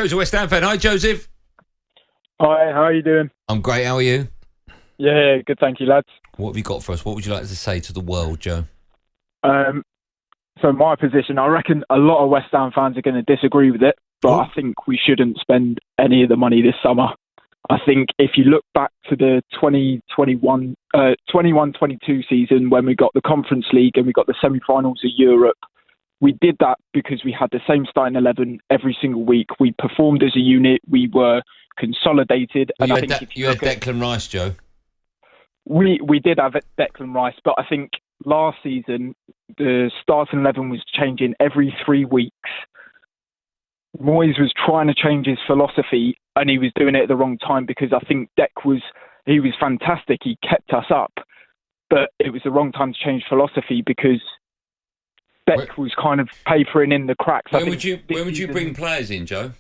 Joe's a West Ham fan. Hi, Joseph. Hi, how are you doing? I'm great. How are you? Yeah, good, thank you, lads. What have you got for us? What would you like to say to the world, Joe? So my position, I reckon a lot of West Ham fans are going to disagree with it, but I think we shouldn't spend any of the money this summer. I think if you look back to the 21-22 season when we got the Conference League and we got the semi-finals of Europe, we did that because we had the same starting 11 every single week. We performed as a unit. We were consolidated. Well, and you had Declan Rice, Joe. We did have Declan Rice, but I think last season the starting 11 was changing every 3 weeks. Moyes was trying to change his philosophy and he was doing it at the wrong time because I think he was fantastic. He kept us up, but it was the wrong time to change philosophy because Deck was kind of papering in the cracks. When would you bring players in, Joe?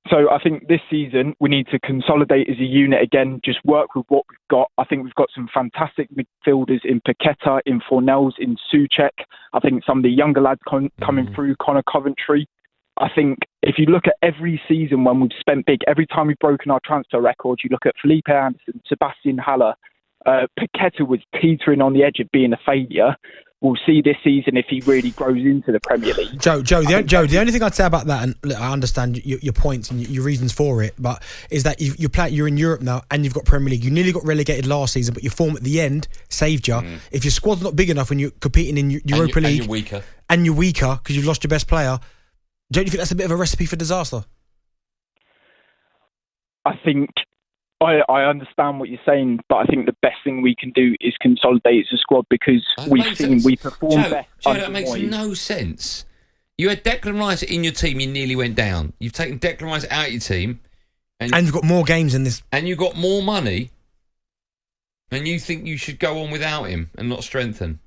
So I think this season we need to consolidate as a unit again, just work with what we've got. I think we've got some fantastic midfielders in Paqueta, in Fornells, in Souček. I think some of the younger lads coming through, Connor Coventry. I think if you look at every season when we've spent big, every time we've broken our transfer record, you look at Felipe Anderson, Sebastian Haller, Paqueta was teetering on the edge of being a failure. We'll see this season if he really grows into the Premier League. Joe, the only thing I'd say about that, and look, I understand your points and your reasons for it, but is that you're in Europe now and you've got Premier League. You nearly got relegated last season, but your form at the end saved you. If your squad's not big enough when you're competing in Europa League, and you're weaker because you've lost your best player, don't you think that's a bit of a recipe for disaster? I think I understand what you're saying, but I think the best thing we can do is consolidate as a squad because we've seen we perform best. Joe, that makes no sense. You had Declan Rice in your team, you nearly went down. You've taken Declan Rice out of your team. And you've got more games in this. And you've got more money. And you think you should go on without him and not strengthen.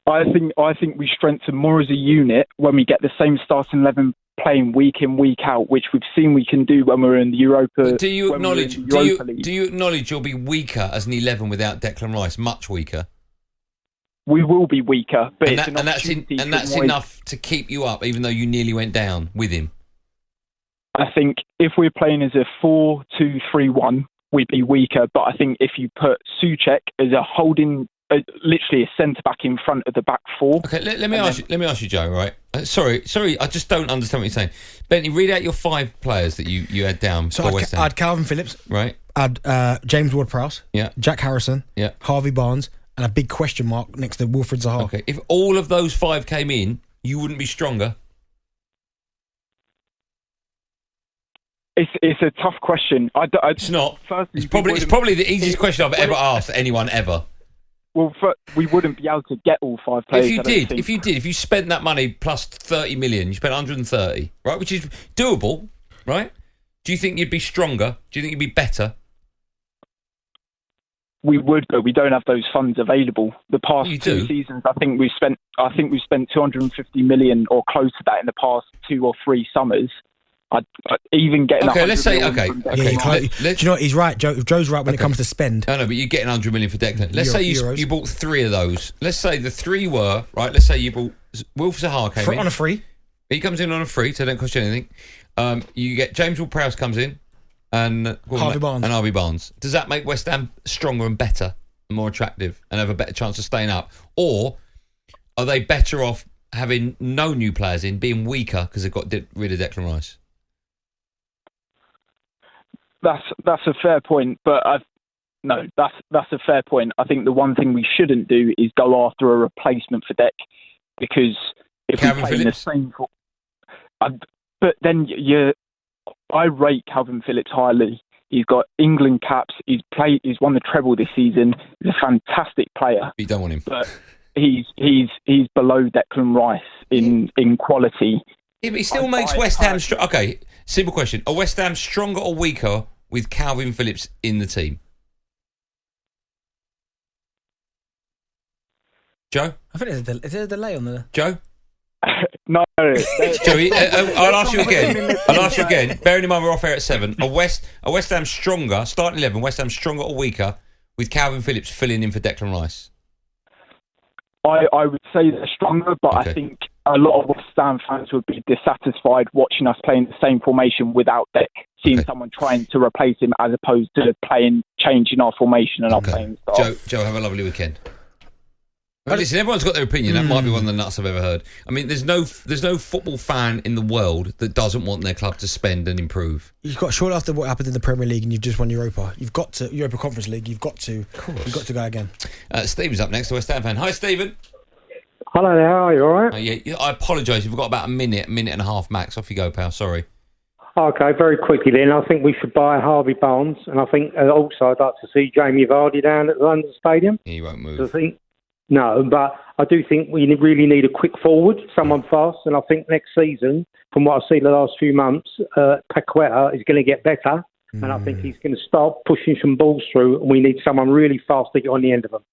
I think we strengthen more as a unit when we get the same starting 11 playing week in, week out, which we've seen we can do when we're in the Europa. But do you acknowledge you'll be weaker as an 11 without Declan Rice? Much weaker. We will be weaker, but that's enough to keep you up, even though you nearly went down with him. I think if we're playing as a 4-2-3-1, we'd be weaker. But I think if you put Souček as a holding. Literally a centre back in front of the back four. Okay, let me ask you, Joe. Right? Sorry, I just don't understand what you're saying. Bentley, read out your 5 players that you had down for West Ham. I had Calvin Phillips, right? I had James Ward-Prowse, Jack Harrison, Harvey Barnes, and a big question mark next to Wilfried Zaha. Okay, if all of those 5 came in, you wouldn't be stronger. It's a tough question. It's not. It's probably the easiest question I've ever asked anyone ever. Well, we wouldn't be able to get all 5 players. If you spent that money plus 30 million, you spent 130, right? Which is doable, right? Do you think you'd be stronger? Do you think you'd be better? We would, but we don't have those funds available. The past 2 seasons, I think we've spent 250 million or close to that in the past 2 or 3 summers. I'd even getting. Okay, let's say. Okay. Do you know what? He's right. Joe's right when it comes to spend. No, but you're getting 100 million for Declan. Let's say you bought 3 of those. Let's say the 3 were right. Let's say you bought Wilf Zaha came in on a free. He comes in on a free, so it don't cost you anything. You get James Ward-Prowse comes in, and Harvey Barnes. Does that make West Ham stronger and better, and more attractive, and have a better chance of staying up, or are they better off having no new players in, being weaker because they've got rid of Declan Rice? That's a fair point, but that's a fair point. I think the one thing we shouldn't do is go after a replacement for Deck, because if Calvin we play Phillips. in the same, but then I rate Calvin Phillips highly. He's got England caps. He's won the treble this season. He's a fantastic player. You don't want him, but he's below Declan Rice in quality. Yeah, but he still makes West Ham strong. Okay, simple question. Are West Ham stronger or weaker with Calvin Phillips in the team? Joe? I think is there a delay on the... Joe? No. Joey, I'll ask you again. Bearing in mind we're off air at 7. Are West Ham stronger, starting 11, West Ham stronger or weaker with Calvin Phillips filling in for Declan Rice? I would say they're stronger, but okay. I think a lot of West Ham fans would be dissatisfied watching us playing the same formation without Deck, seeing someone trying to replace him as opposed to changing our formation and our playing style. Joe, have a lovely weekend. Listen, everyone's got their opinion. That might be one of the nuts I've ever heard. I mean, there's no football fan in the world that doesn't want their club to spend and improve. You've got shortly after what happened in the Premier League, and you've just won Europa. You've got to Europa Conference League. You've got to go again. Stephen's up next, the West Ham fan. Hi, Stephen. Hello there. How are you? All right? Yeah. I apologise. You've got about a minute and a half max. Off you go, pal. Sorry. Okay, very quickly then. I think we should buy Harvey Barnes, and I think also I'd like to see Jamie Vardy down at the London Stadium. He won't move. No, but I do think we really need a quick forward, someone fast, and I think next season, from what I've seen the last few months, Paqueta is going to get better, and I think he's going to start pushing some balls through, and we need someone really fast to get on the end of them.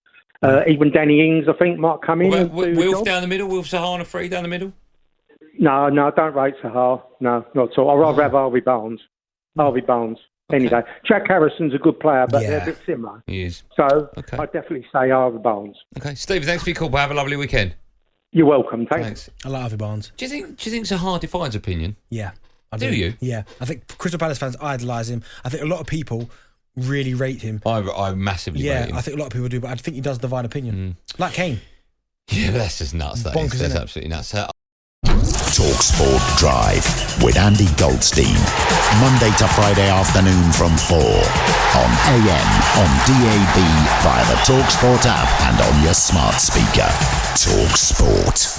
Even Danny Ings, I think, might come in. Wilf down the middle? Wilf Sahana free down the middle? No, don't rate Sahar. No, not at all. I'd rather have Harvey Barnes. Any day. Jack Harrison's a good player, but they're a bit similar. He is. So I'd definitely say Harvey Barnes. Okay, Steve, thanks for your call. Have a lovely weekend. You're welcome. Thanks. I like Harvey Barnes. Do you think Sahar defines opinion? Yeah. Do you? Yeah. I think Crystal Palace fans idolise him. I think a lot of people really rate him. I massively rate him. I think a lot of people do, but I think he does divide opinion. Like Kane. Yeah, but that's just nuts. That's absolutely nuts. talkSPORT Drive with Andy Goldstein. Monday to Friday afternoon from 4 on AM, on DAB, via the talkSPORT app and on your smart speaker. talkSPORT.